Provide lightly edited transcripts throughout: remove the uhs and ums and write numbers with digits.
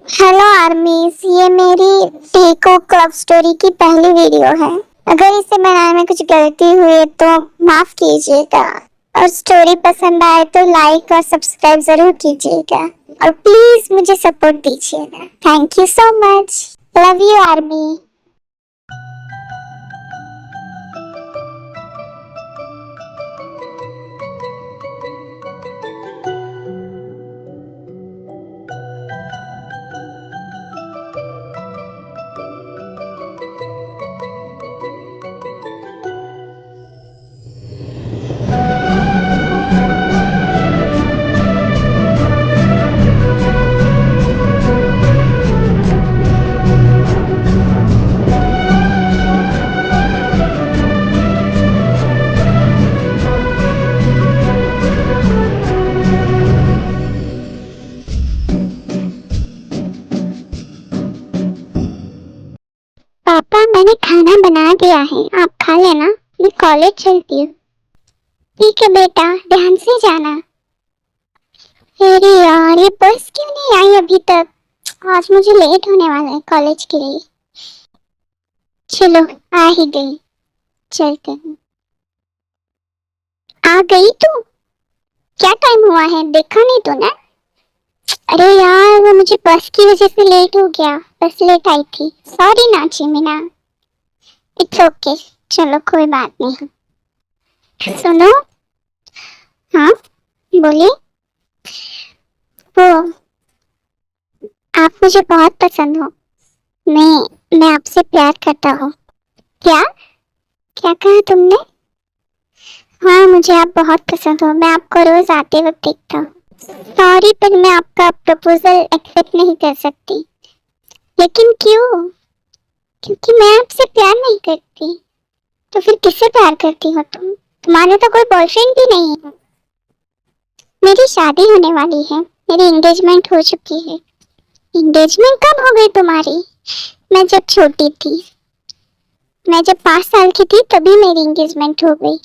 Hello आर्मीज, ये मेरी टीको क्लब स्टोरी की पहली वीडियो है। अगर इसे बनाने में कुछ गलती हुई तो माफ कीजिएगा, और स्टोरी पसंद आए तो लाइक और सब्सक्राइब जरूर कीजिएगा, और प्लीज मुझे सपोर्ट दीजिएगा। Thank you so much. Love you army. पापा, मैंने खाना बना दिया है, आप खा लेना। मैं कॉलेज चलती हूँ। ठीक है बेटा, ध्यान से जाना। अरे यार, ये बस क्यों नहीं आई अभी तक? आज मुझे लेट होने वाला है कॉलेज के लिए। चलो, आ ही गई, चलते हैं। आ गई तू? क्या टाइम हुआ है, देखा नहीं तूने? अरे यार, वो मुझे बस की वजह से लेट हो गया। बस लेट आई थी, सॉरी ना चिमिना। इट्स ओके, चलो कोई बात नहीं। सुनो। हाँ बोलिए। वो, आप मुझे बहुत पसंद हो। मैं आपसे प्यार करता हूँ। क्या क्या कहा तुमने? हाँ, मुझे आप बहुत पसंद हो। मैं आपको रोज आते वक्त देखता हूँ। सॉरी, पर मैं आपका प्रपोजल एक्सेप्ट नहीं कर सकती। लेकिन क्यों? क्योंकि मैं आपसे प्यार नहीं करती। तो फिर किससे प्यार करती हो तुम? तुम्हारे तो कोई बॉयफ्रेंड भी नहीं है। मेरी शादी होने वाली है, मेरी एंगेजमेंट हो चुकी है। एंगेजमेंट कब हो गई तुम्हारी? मैं जब छोटी थी, मैं जब 5 साल की थी तभी मेरी एंगेजमेंट हो गई।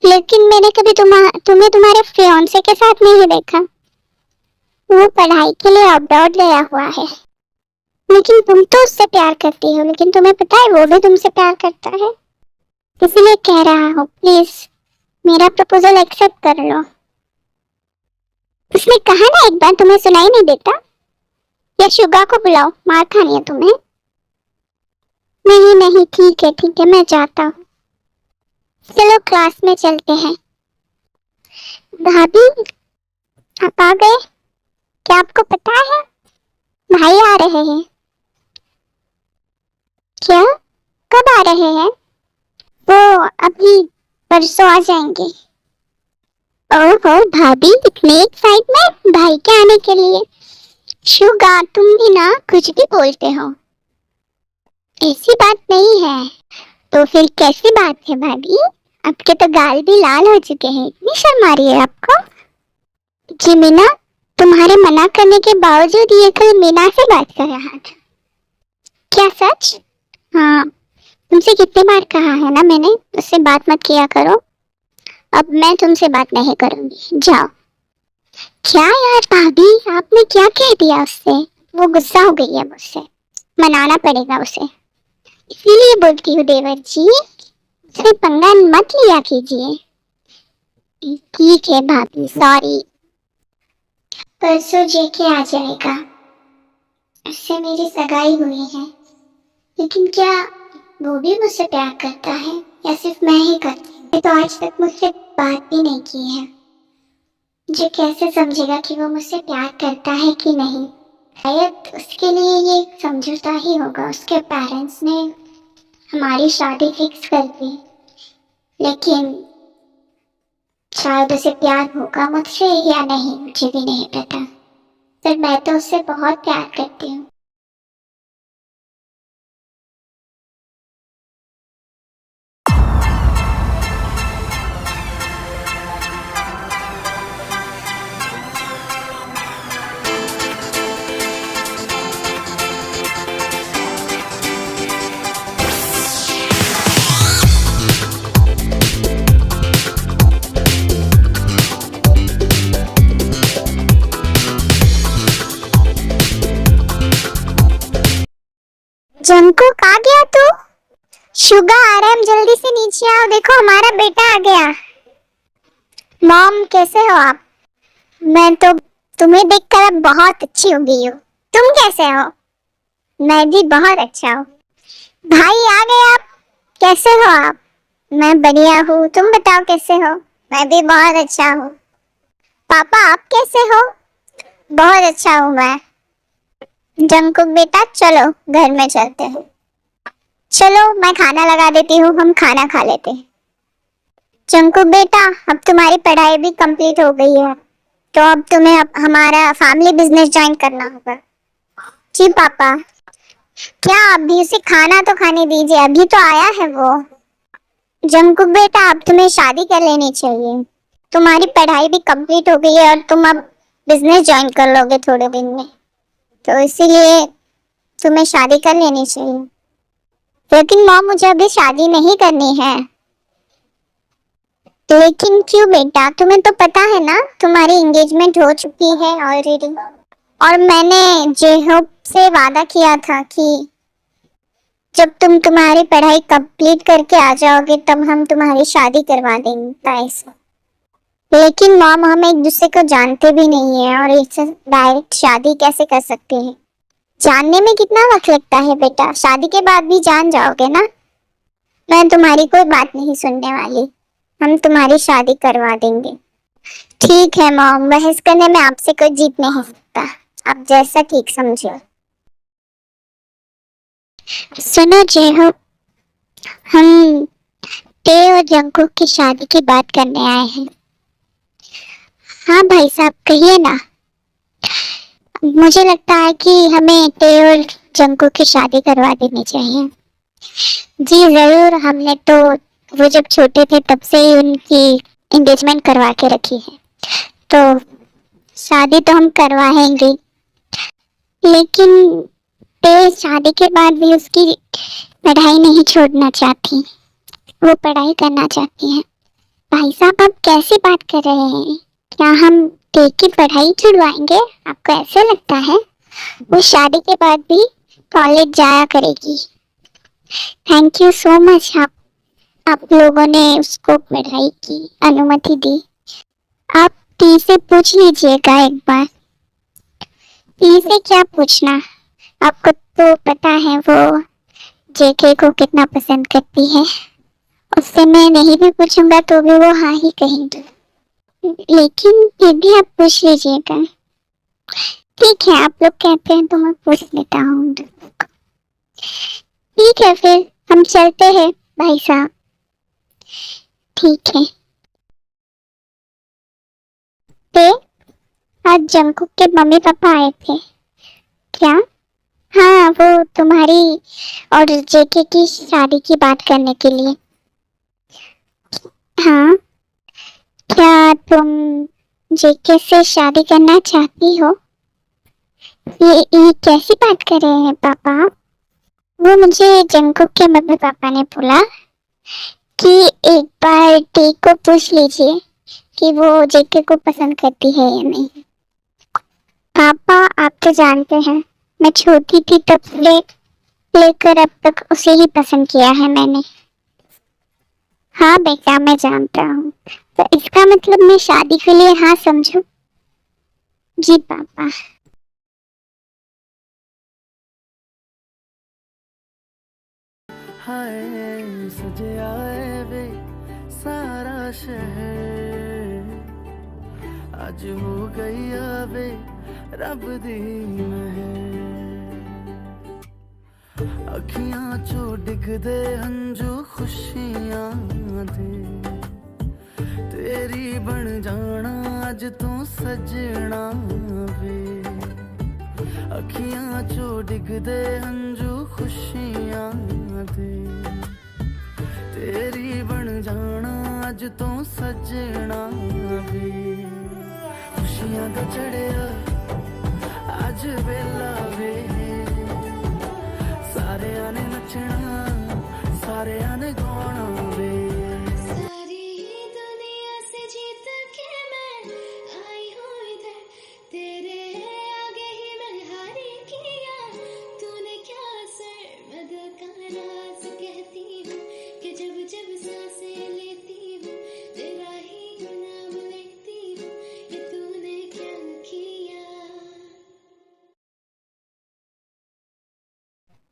लेकिन मैंने कभी तुम्हें तुम्हारे फियांसे के साथ नहीं देखा। वो पढ़ाई के लिए अब्रॉड गया हुआ है। लेकिन तुम तो उससे प्यार करती हो, लेकिन तुम्हें पता है वो भी तुमसे प्यार करता है। इसलिए कह रहा हूँ, प्लीज मेरा प्रपोजल एक्सेप्ट कर लो। उसने कहा ना एक बार, तुम्हें सुनाई नहीं देता? या शुगा को बुलाओ, मार खानी है तुम्हें। नहीं नहीं, ठीक है, मैं जाता हूँ। चलो क्लास में चलते हैं। भाभी, आप आ गए? क्या आपको पता है भाई आ रहे हैं? क्या? कब आ रहे हैं? वो अभी परसों आ जाएंगे। ओहो भाभी, इतने एक्साइटमेंट भाई के आने के लिए। शुगा, तुम भी ना कुछ भी बोलते हो। ऐसी बात नहीं है। तो फिर कैसी बात है भाभी? आपके तो गाल भी लाल हो चुके हैं, इतनी शर्म आ रही है आपको? जी मीना, तुम्हारे मना करने के बावजूद ये कल मीना से बात कर रहा था। क्या सच? हाँ, तुमसे कितनी बार कहा है ना मैंने, उससे बात मत किया करो। अब मैं तुमसे बात नहीं करूंगी, जाओ। क्या यार भाभी, आपने क्या कह दिया उससे? वो गुस्सा हो गई है मुझसे, मनाना पड़ेगा उसे। इसीलिए बोलती हूँ देवर जी, उससे पंगा मत लिया कीजिए। ठीक है भाभी, सॉरी। परसों जेके आ जाएगा, उससे मेरी सगाई हुई है। लेकिन क्या वो भी मुझसे प्यार करता है या सिर्फ मैं ही करती हूँ? तो आज तक मुझसे बात भी नहीं की है। मुझे कैसे समझेगा कि वो मुझसे प्यार करता है कि नहीं? शायद उसके लिए ये समझौता ही होगा। उसके पेरेंट्स ने हमारी शादी फिक्स कर दी, लेकिन शायद उसे प्यार होगा मुझसे या नहीं, मुझे भी नहीं पता। पर मैं तो उससे बहुत प्यार करती हूँ। जंकुक आ गया तू? शुगा आ रहा है, हम जल्दी से नीचे आओ, देखो हमारा बेटा आ गया। मॉम कैसे हो आप? मैं तो तुम्हें देखकर अब बहुत अच्छी हो गई हूँ। तुम कैसे हो? मैं भी बहुत अच्छा हूँ। भाई आ गए आप, कैसे हो आप? मैं बढ़िया हूँ, तुम बताओ कैसे हो? मैं भी बहुत अच्छा हूँ। पापा आप कैसे हो? बहुत अच्छा हूँ मैं। जंकुक बेटा चलो घर में चलते हैं। चलो मैं खाना लगा देती हूँ, हम खाना खा लेते हैं। जंकुक बेटा अब तुम्हारी पढ़ाई भी कंप्लीट हो गई है, तो अब तुम्हें हमारा फैमिली बिजनेस ज्वाइन करना होगा। जी पापा। क्या अभी उसे खाना तो खाने दीजिए, अभी तो आया है वो। जंकुक बेटा अब तुम्हें शादी कर लेनी चाहिए, तुम्हारी पढ़ाई भी कंप्लीट हो गई है और तुम अब बिजनेस ज्वाइन कर लोगे थोड़े दिन में, तो इसीलिए तुम्हें शादी कर लेनी चाहिए। लेकिन मॉम मुझे अभी शादी नहीं करनी है। लेकिन क्यों बेटा, तुम्हें तो पता है ना तुम्हारी एंगेजमेंट हो चुकी है ऑलरेडी, और मैंने जेहोप से वादा किया था कि जब तुम तुम्हारी पढ़ाई कंप्लीट करके आ जाओगे तब हम तुम्हारी शादी करवा देंगे ताई से। लेकिन मॉम हम एक दूसरे को जानते भी नहीं है और इससे डायरेक्ट शादी कैसे कर सकते हैं? जानने में कितना वक्त लगता है बेटा, शादी के बाद भी जान जाओगे ना। मैं तुम्हारी कोई बात नहीं सुनने वाली, हम तुम्हारी शादी करवा देंगे। ठीक है मॉम, बहस करने में आपसे कोई जीत नहीं सकता, आप जैसा ठीक समझो। सुनो जेहो, हम ते और जंकुक की शादी की बात करने आए हैं। हाँ भाई साहब कहिए ना। मुझे लगता है कि हमें ते और जंकुक की शादी करवा देनी चाहिए। जी जरूर, हमने तो वो जब छोटे थे तब से ही उनकी एंगेजमेंट करवा के रखी है, तो शादी तो हम करवाएंगे। लेकिन ते शादी के बाद भी उसकी पढ़ाई नहीं छोड़ना चाहती, वो पढ़ाई करना चाहती है। भाई साहब आप कैसी बात कर रहे हैं? क्या हम ते की पढ़ाई छुड़वाएंगे? आपको ऐसा लगता है? वो शादी के बाद भी कॉलेज जाया करेगी। थैंक यू सो मच, आप लोगों ने उसको पढ़ाई की अनुमति दी। आप टी से पूछ लीजिएगा एक बार। टी से क्या पूछना, आपको तो पता है वो जेके को कितना पसंद करती है। उससे मैं नहीं भी पूछूंगा तो भी वो हाँ ही कहेंगे। लेकिन फिर भी आप पूछ लीजिएगा। ठीक है, आप लोग कहते हैं तो मैं पूछ लेता हूँ। ठीक है फिर हम चलते हैं भाई साहब। ठीक है। ते आज जंकुक के मम्मी पापा आए थे क्या? हाँ, वो तुम्हारी और जेके की शादी की बात करने के लिए। हाँ, क्या तुम जेके से शादी करना चाहती हो? ये कैसी बात कर रहे हैं पापा? वो मुझे जंकुक के मम्मी पापा ने बोला कि एक बार टे को पूछ लीजिए कि वो जेके को पसंद करती है या नहीं। पापा आप तो जानते हैं मैं छोटी थी तब से लेकर अब तक उसे ही पसंद किया है मैंने। हाँ बेटा मैं जानता हूँ, तो इसका मतलब मैं शादी के लिए हाँ समझू? जी पापा। हाय सजे आए वे सारा शहर, आज हो गई आवे रब दी मेहर। अखियां चो डिगदे हंजू खुशियां दे, तेरी बन जाना अज तू सजना वे। अखियां चो डिगदे हंजू खुशियां दे, तेरी बन जाना अज तू सजना वे। खुशियां दा चढ़िया अज वेला वे, सारे ने नचना सारे ने गाना वे। सारी दुनिया से जीत के मैं आई हूँ इधर, तेरे आगे ही मैं हारी किया, तूने क्या सर में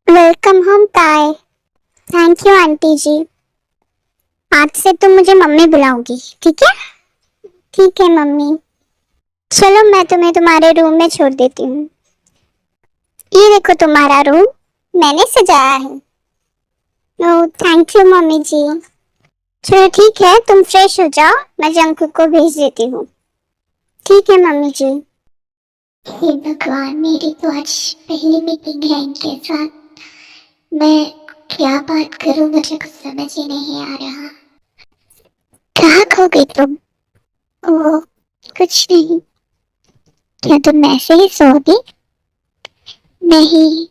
वेलकम होम ताई। थैंक यू आंटी जी। आज से तुम मुझे मम्मी बुलाओगी, ठीक है? ठीक है मम्मी। चलो मैं तुम्हें तुम्हारे रूम में छोड़ देती हूँ। ये देखो तुम्हारा रूम, मैंने सजाया है। ओह थैंक यू मम्मी जी। चलो ठीक है, तुम फ्रेश हो जाओ, मैं जंकुक को भेज देती हूँ। ठीक है मम्मी जी। हे भगवान, मेरी तो आज पहली मीटिंग है इनके साथ। मैं क्या बात करूं, मुझे कुछ समझ ही नहीं आ रहा। कहाँ खो गई तुम? ओह कुछ नहीं। क्या तुम ऐसे ही सोओगी? नहीं,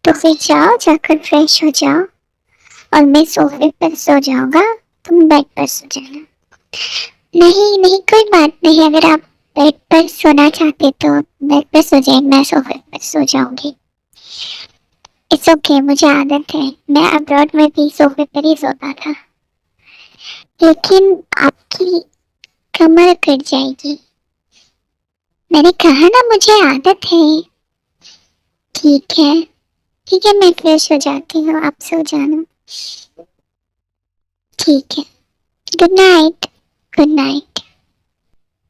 तो फिर जाओ, जाकर फ्रेश हो जाओ और मैं सोफे पर सो जाऊंगा, तुम बेड पर सो जाना। नहीं नहीं, कोई बात नहीं, अगर आप बेड पर सोना चाहते तो बेड पर सो जाए, मैं सोफे पर सो जाऊंगी। इट्स ओके, मुझे आदत है, मैं अब्रॉड में भी सोफे पर ही सोता था। लेकिन आपकी कमर कट जाएगी। मैंने कहा ना, मुझे आदत है। ठीक है ठीक है, मैं फ्रेश हो जाती हूँ, आप सो जाना। ठीक है, गुड नाइट। Good night.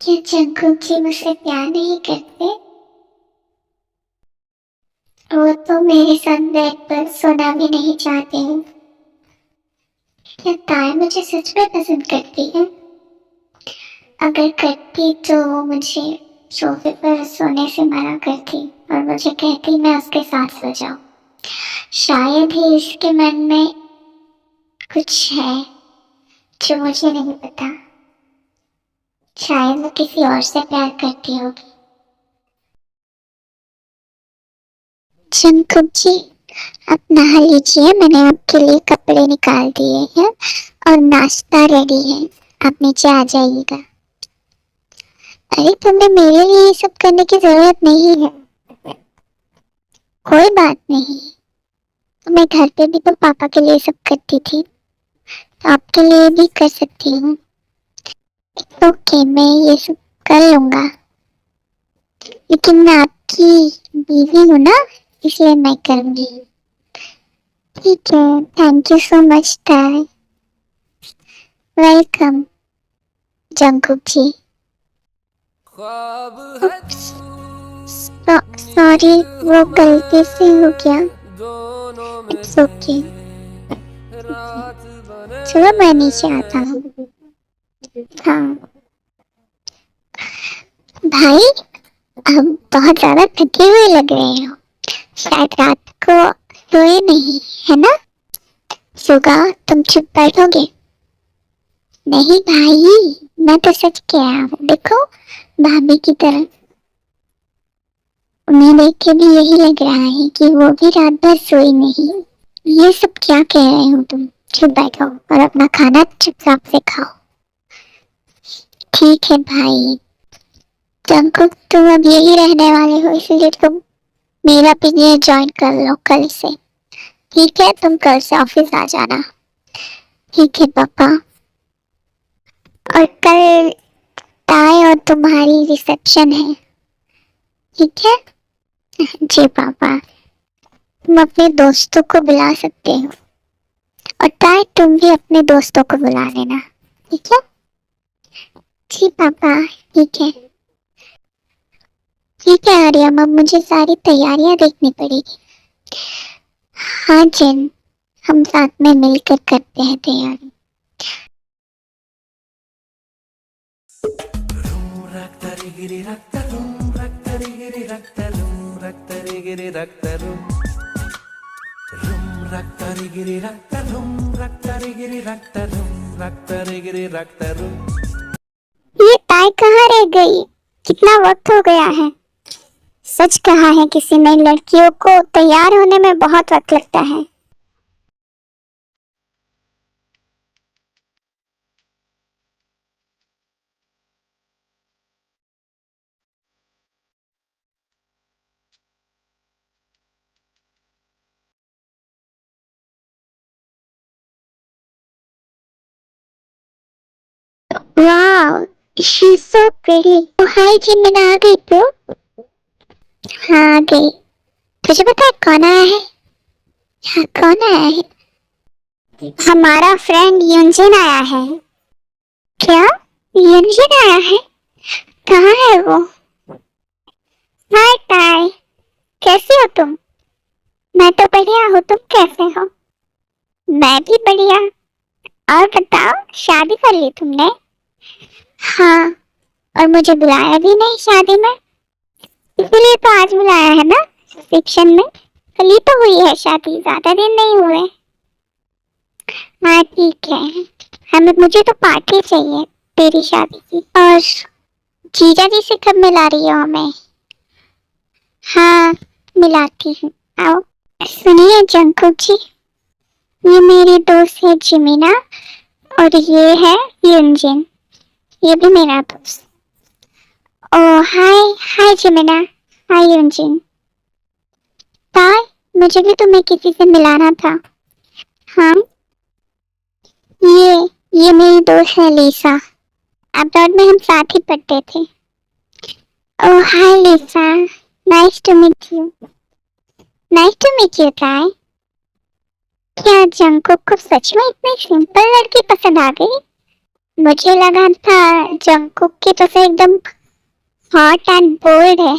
क्या जंकुक जी मुझसे प्यार नहीं करते? वो तो मेरे साथ बेड पर सोना भी नहीं चाहते हैं। क्या ताई मुझे सच में पसंद करती है? अगर करती तो वो मुझे सोफे पर सोने से मना करती और मुझे कहती मैं उसके साथ सो जाऊं। शायद ही इसके मन में कुछ है जो मुझे नहीं पता। शायद वो किसी और से प्यार करती होगी। जंकुक जी, आप नहा लीजिए, मैंने आपके लिए कपड़े निकाल दिए हैं और नाश्ता रेडी है, आप नीचे आ जाइएगा। अरे तुम्हें मेरे लिए ये सब करने की जरूरत नहीं है। कोई बात नहीं, तो मैं घर पे भी तो पापा के लिए सब करती थी, तो आपके लिए भी कर सकती हूँ। ओके, मैं ये सब कर लूंगा, लेकिन मैं आपकी बीवी हूँ ना, इसलिए मैं करूंगी। ठीक है, थैंक यू सो मच ताई। वेलकम जंकुक जी। ख्वाब है सॉरी, वो गलती से हो गया। दोनों में इट्स ओके। रात बने चलो मैं नीचे आता हूँ। हाँ भाई, अब बहुत ज्यादा थके हुए लग रहे हो, शायद रात को सोए नहीं, है ना? सुगा, तुम चुप बैठोगे? नहीं भाई, मैं तो सच कह रहा हूँ, देखो भाभी की तरह। उन्हें देख के भी यही लग रहा है कि वो भी रात भर सोई नहीं। ये सब क्या कह रहे हो तुम? चुप बैठो और अपना खाना चुपचाप से खाओ। ठीक है भाई। जंकुक, तुम अब यही रहने वाले हो, इसलिए तुम मेरा पीजीआई ज्वाइन कर लो कल से। ठीक है, तुम कल से ऑफिस आ जाना। ठीक है पापा। और कल ताई और तुम्हारी रिसेप्शन है, ठीक है? जी पापा। तुम अपने दोस्तों को बुला सकते हो, और ताई तुम भी अपने दोस्तों को बुला लेना, ठीक है? जी पापा, ठीक है। ठीक है आर्यम, अब मुझे सारी तैयारियां देखनी पड़ेगी। हाँ जिन, हम साथ में मिलकर करते हैं तैयारी। रक्तरिगिरि रक्तरुं रक्तरिगिरि रक्तरुं रक्तरिगिरि रक्तरुं रक्तरिगिरि रक्तरुं रक्तरिगिरि रक्तरुं रक्तरिगिरि रक्तरुं। ये ताई कहाँ रह गई? कितना वक्त हो गया है। सच कहा है किसी ने, लड़कियों को तैयार होने में बहुत वक्त लगता है। वाह, she so pretty. Hi Jimin, आ गई तो? हाँ आ गई। तुझे पता है कौन आया है? हाँ, कौन आया है? हमारा फ्रेंड युंजिन आया है। क्या? युंजिन आया है? कहाँ है वो? हाय टाई, कैसी हो तुम? मैं तो बढ़िया हूँ, तुम कैसे हो? मैं भी बढ़िया। और बताओ, शादी कर ली तुमने? हाँ, और मुझे बुलाया भी नहीं शादी में, इसीलिए तो आज बुलाया है ना। रिसेप्शन में कल ही तो हुई है शादी, ज्यादा दिन नहीं हुए। हाँ ठीक है, मुझे तो पार्टी चाहिए तेरी शादी की। और जीजा जी से कब मिला रही हो हमें? हाँ, मिलाती हूँ, आओ। सुनिए जंकुक जी, ये मेरी दोस्त है जिमिना, और ये है युनजिन, ये भी मेरा दोस्त। ओ हाय, हाय जिमिना, हाय युनजिन। ताई, मुझे भी तुम्हें किसी से मिलाना था। हाँ, ये मेरी दोस्त है लिसा, अब्रॉड में हम साथ ही पढ़ते थे। Oh hi Lisa, nice to meet you. Nice to meet you Tae. क्या जंकुक को सच में इतनी सिंपल लड़की पसंद आ गई? मुझे लगा था जंकुक की तो से एकदम हॉट एंड बोल्ड है,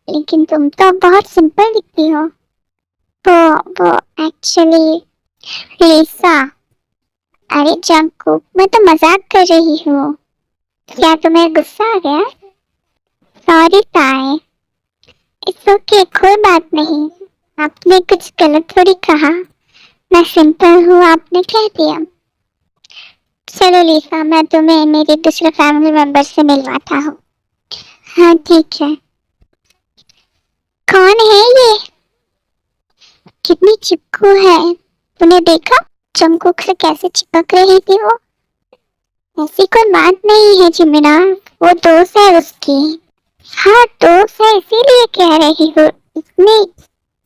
लेकिन तुम तो बहुत सिंपल दिखती हो। वो एक्चुअली लिसा, अरे जंकुक, मैं तो मजाक कर रही हूँ। क्या तुम्हें गुस्सा आ गया? सॉरी ताई, इट्स ओके, कोई बात नहीं। आपने कुछ गलत थोड़ी कहा, मैं सिंपल हूँ, आपने कह दिया। चलो लिसा, मैं तुम्हें मेरे दूसरे फैमिली मेंबर से मिलवाता हूँ। हाँ ठीक है। कौन है ये? कितनी चिपकू है, तूने देखा जंकुक से कैसे चिपक रही थी वो? ऐसी कोई बात नहीं है जिमिना, वो दोस्त है उसकी। हाँ दोस्त है, इसीलिए कह रही हूँ, इतनी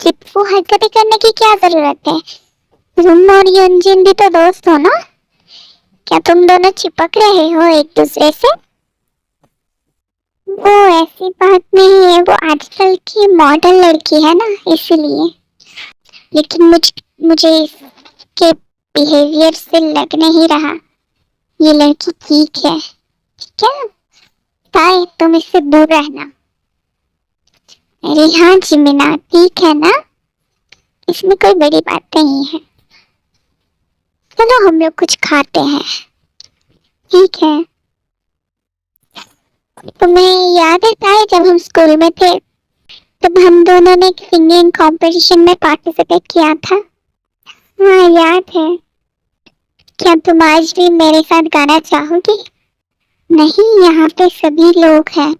चिपकू हरकतें करने की क्या जरूरत है? तुम और युनजिन भी तो दोस्त हो ना, क्या तुम दोनों चिपक रहे हो एक दूसरे से? वो ऐसी बात नहीं है, वो आजकल की मॉडर्न लड़की है ना, इसलिए। लेकिन मुझे इसके बिहेवियर से लग नहीं रहा ये लड़की ठीक है। ठीक है ताई, तुम इससे दूर रहना। अरे हाँ जिमिना, ठीक है ना, इसमें कोई बड़ी बात नहीं है। चलो हम लोग कुछ खाते हैं। ठीक है। तुम्हें याद है ताई, जब हम स्कूल में थे तब हम दोनों ने एक सिंगिंग कंपटीशन में पार्टिसिपेट किया था? हाँ याद है। क्या तुम आज भी मेरे साथ गाना चाहोगी? नहीं, यहाँ पे सभी लोग हैं।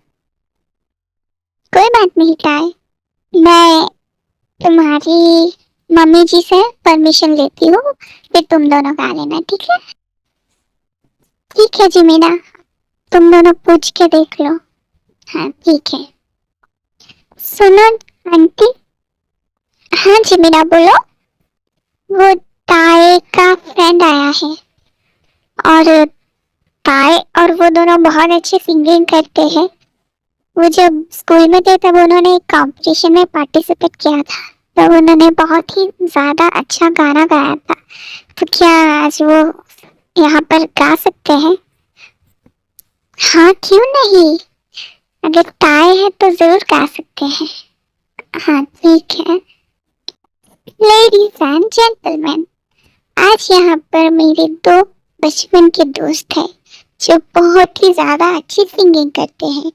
कोई बात नहीं ताई, मैं तुम्हारी मम्मी जी से परमिशन लेती हूँ, फिर तुम दोनों गा लेना, ठीक है? ठीक है जिमीना, तुम दोनों पूछ के देख लो। हाँ ठीक है। सुनो आंटी। हाँ जिमीना बोलो। वो ताए का फ्रेंड आया है, और ताए और वो दोनों बहुत अच्छे सिंगिंग करते हैं। वो जब स्कूल में थे तब उन्होंने एक कंपटीशन में पार्टिसिपेट किया था, तब उन्होंने बहुत ही ज्यादा अच्छा गाना गाया था। तो क्या आज वो यहाँ पर गा सकते हैं? हाँ क्यों नहीं, अगर ताए है तो जरूर गा सकते हैं। हाँ ठीक है। लेडीज एंड जेंटलमैन, आज यहाँ पर मेरे दो बचपन के दोस्त हैं जो बहुत ही ज्यादा अच्छी सिंगिंग करते हैं।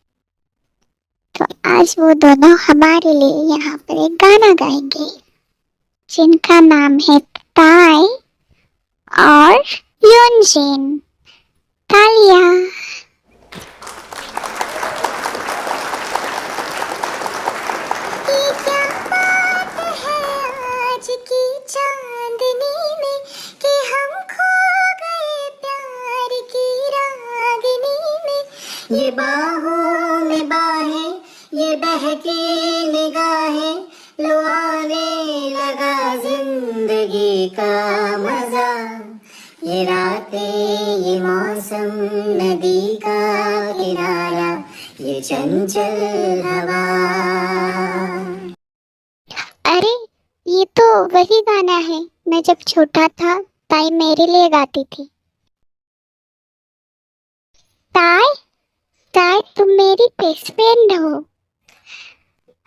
तो आज वो दोनों हमारे लिए यहाँ पर एक गाना गाएंगे जिनका नाम है ताई और युनजिन। तालियां। आज की चांदनी में कि हम खो गए प्यार की रागनी में। ये बाहों में बाहें, ये बहकी निगाहें, लो आने लगा जिंदगी का मजा। ये रातें, ये मौसम, नदी का किनारा, ये चंचल हवा। अरे ये तो वही गाना है, मैं जब छोटा था ताई मेरे लिए गाती थी। ताई, ताई तुम मेरी बेस्ट फ्रेंड हो।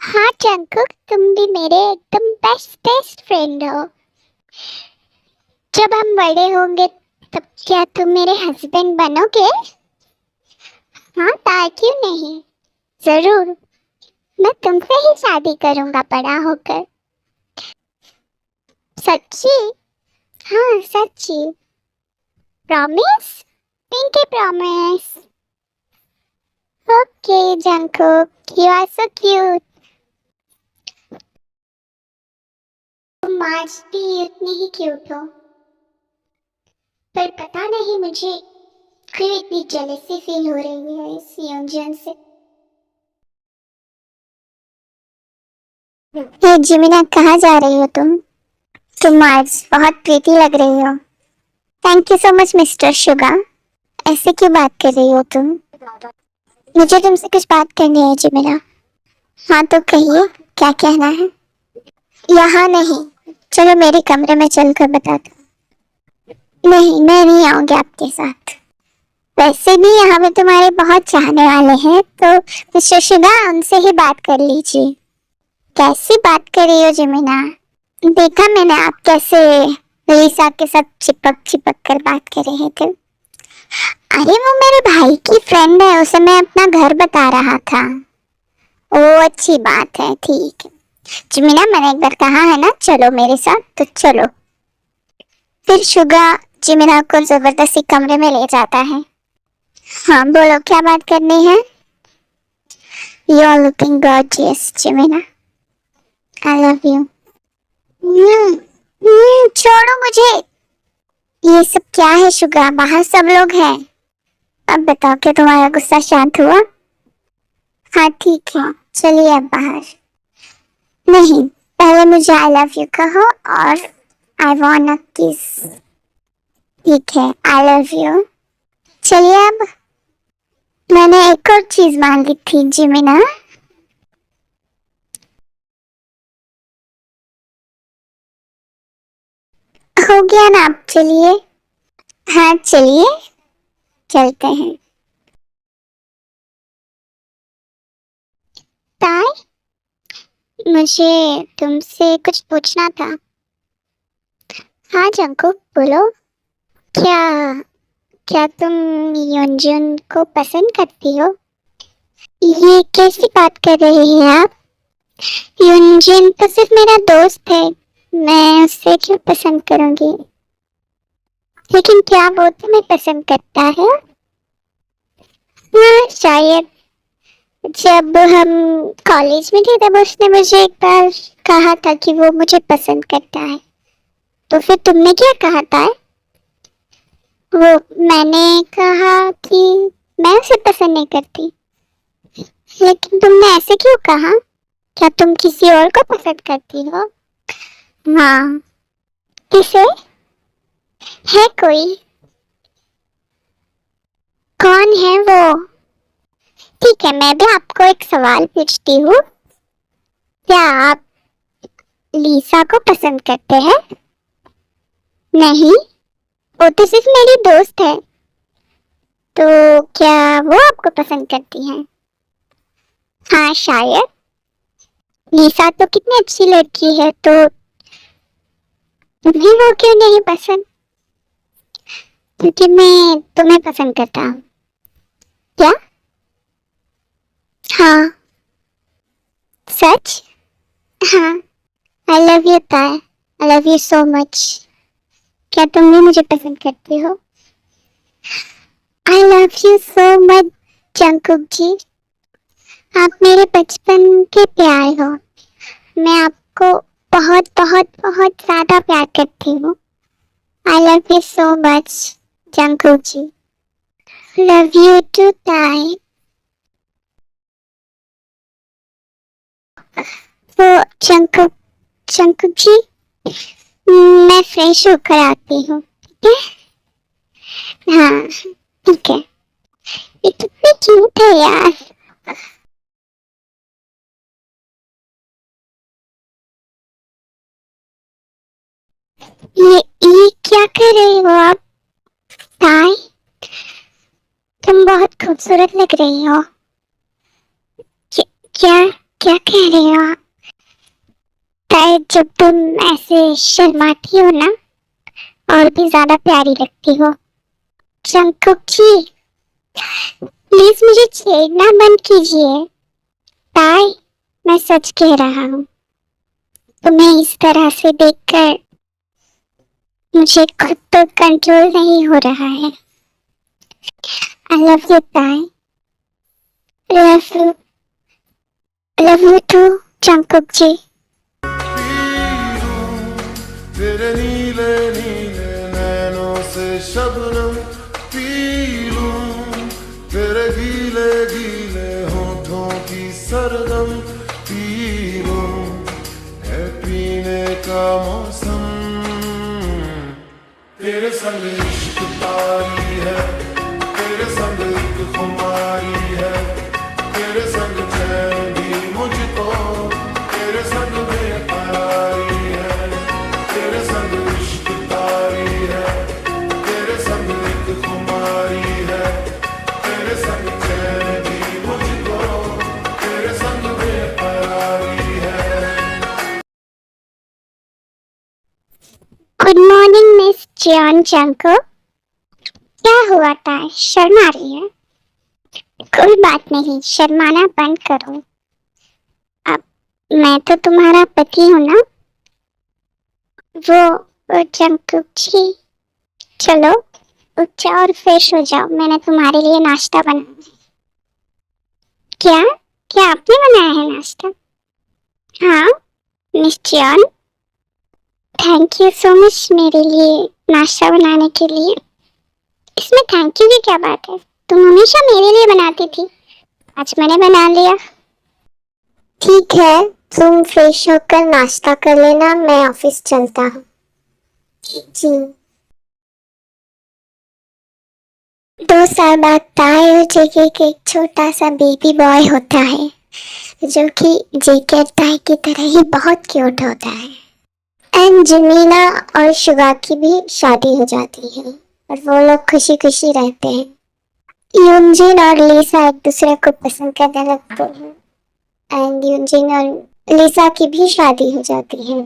हाँ जंकुक, तुम भी मेरे एकदम बेस्ट फ्रेंड हो। जब हम बड़े होंगे तब क्या तुम मेरे हस्बैंड बनोगे? हाँ ताई, क्यों नहीं, जरूर। मैं तुमसे ही शादी करूंगा बड़ा होकर। सच्ची? हाँ सच्ची। Promise? Pinky promise. Okay Jungkook, you are so cute. तुम आज भी उतनी ही क्यूट हो, पर पता नहीं मुझे क्यों इतनी जेलसी फील हो रही है इस योंजन से। हे जिमिना, कहाँ जा रही हो तुम? तुम आज बहुत प्रीति लग रही हो। Thank you so much mister Suga. ऐसे क्यों बात कर रही हो तुम? मुझे तुमसे कुछ बात करनी है जिमिना। हाँ तो कहिए, क्या कहना है? यहाँ नहीं, चलो मेरे कमरे में चलकर बताता हूँ। नहीं, मैं नहीं आऊंगी आपके साथ। वैसे भी यहाँ पे तुम्हारे बहुत चाहने वाले हैं, तो मिस्टर शुगा उनसे ही बात कर लीजिए। कैसी बात कर रही हो जिमिना? देखा मैंने आप कैसे लिसा के साथ चिपक कर बात कर रहे थे। अरे वो मेरे भाई की फ्रेंड है, उसे मैं अपना घर बता रहा था। ओ अच्छी बात है, ठीक है। जिमिना, मैंने एक बार कहा है ना चलो मेरे साथ, तो चलो। फिर शुगा जिमिना को जबरदस्ती कमरे में ले जाता है। हाँ बोलो, क्या बात करनी है? You are looking gorgeous Jimina, I love you. छोड़ो मुझे। ये सब क्या है शुगा? बाहर सब लोग हैं। अब बताओ, क्या तुम्हारा गुस्सा शांत हुआ? हाँ ठीक है, चलिए अब बाहर। नहीं, पहले मुझे आई लव यू कहो और आई वांट अ किस। ठीक है, आई लव यू। चलिए अब। मैंने एक और चीज मांगी थी जिमिना। हो गया ना, अब चलिए। हाँ चलिए, चलते हैं। ताई, मुझे तुमसे कुछ पूछना था। हाँ जंकुक, बोलो। क्या क्या तुम योंजुन को पसंद करती हो? ये कैसी बात कर रही हैं आप? योंजुन तो सिर्फ मेरा दोस्त है, मैं उससे क्यों पसंद करूंगी? लेकिन क्या वो तुम्हें पसंद करता है? हाँ शायद। जब हम कॉलेज में थे तब उसने मुझे एक बार कहा था कि वो मुझे पसंद करता है। तो फिर तुमने क्या कहा था? वो मैंने कहा कि मैं उसे पसंद नहीं करती। लेकिन तुमने ऐसे क्यों कहा? क्या तुम किसी और को पसंद करती हो? हाँ। किसे? है कोई? कौन है वो? ठीक है, मैं भी आपको एक सवाल पूछती हूँ। क्या आप लीसा को पसंद करते हैं? नहीं, वो तो सिर्फ मेरी दोस्त है। तो क्या वो आपको पसंद करती हैं? हाँ शायद। लीसा तो कितनी अच्छी लड़की है, तो तुम्हें वो क्यों नहीं पसंद? क्योंकि मैं तुम्हें पसंद करता हूँ। क्या? हाँ। सच? हाँ। आई love you Tae, I love you so much. क्या तुम भी मुझे पसंद करती हो? I love you so much Jungkook ji. आप मेरे बचपन के प्यार हो। मैं आपको बहुत बहुत बहुत ज्यादा प्यार करती हूँ। I love you so much Jungkook ji. Love you too Tae. तो जंकुक, जंकुक जी, मैं फ्रेश होकर आती हूँ, ठीक है? हाँ ठीक है। ये कितनी क्यूट है यार। ये क्या कर रही हो आप? ताई, तुम बहुत खूबसूरत लग रही हो। क्या क्या कह रही हो आप? ताई, जब तुम ऐसे शर्माती हो ना, और भी ज्यादा प्यारी लगती हो। जंकुक जी, प्लीज मुझे छेड़ना बंद कीजिए। ताई, मैं सच कह रहा हूँ, तुम्हें इस तरह से देखकर मुझे खुद तो कंट्रोल नहीं हो रहा है। आई लव यू ताई। लव यू टू जंकुक जी। तेरे नीले नीले नैनों से शबनम पी लूं, तेरे गीले गीले होठों की सरगम पी लूं, है पीने का मौसम। तेरे संग इश्क तारी है, तेरे संग एक खुमारी है, तेरे संग चैन भी मुझको, तेरे संग बेकरारी है, तेरे संग इश्क तारी है, तेरे संग एक खुमारी है, तेरे संग चैन भी मुझको, तेरे संग बेकरारी है। गुड मॉर्निंग मिस जियान जंकुक। क्या हुआ था, शर्मा रही है? कोई बात नहीं, शर्माना बंद करो। अब मैं तो तुम्हारा पति हूँ ना। वो जंकुक जी, चलो उठ जाओ और फ्रेश हो जाओ, मैंने तुम्हारे लिए नाश्ता बनाया है। क्या क्या आपने बनाया है नाश्ता? हाँ miss Jian, thank you so much मेरे लिए नाश्ता बनाने के लिए। इसमें थैंक यू की क्या बात है, तुम हमेशा मेरे लिए बनाती थी, आज मैंने बना लिया। ठीक है, तुम फ्रेश होकर नाश्ता कर लेना, मैं ऑफिस चलता हूँ। जी। 2 साल बाद ताई और जेके के एक छोटा सा बेबी बॉय होता है, जो कि जेके और ताई की तरह ही बहुत क्यूट होता है। एंड जमीला और शुगा की भी शादी हो जाती है और वो लोग खुशी खुशी रहते हैं। यूनजिन और लिसा एक दूसरे को पसंद करने लगते हैं एंड यूनजिन और लिसा की भी शादी हो जाती है।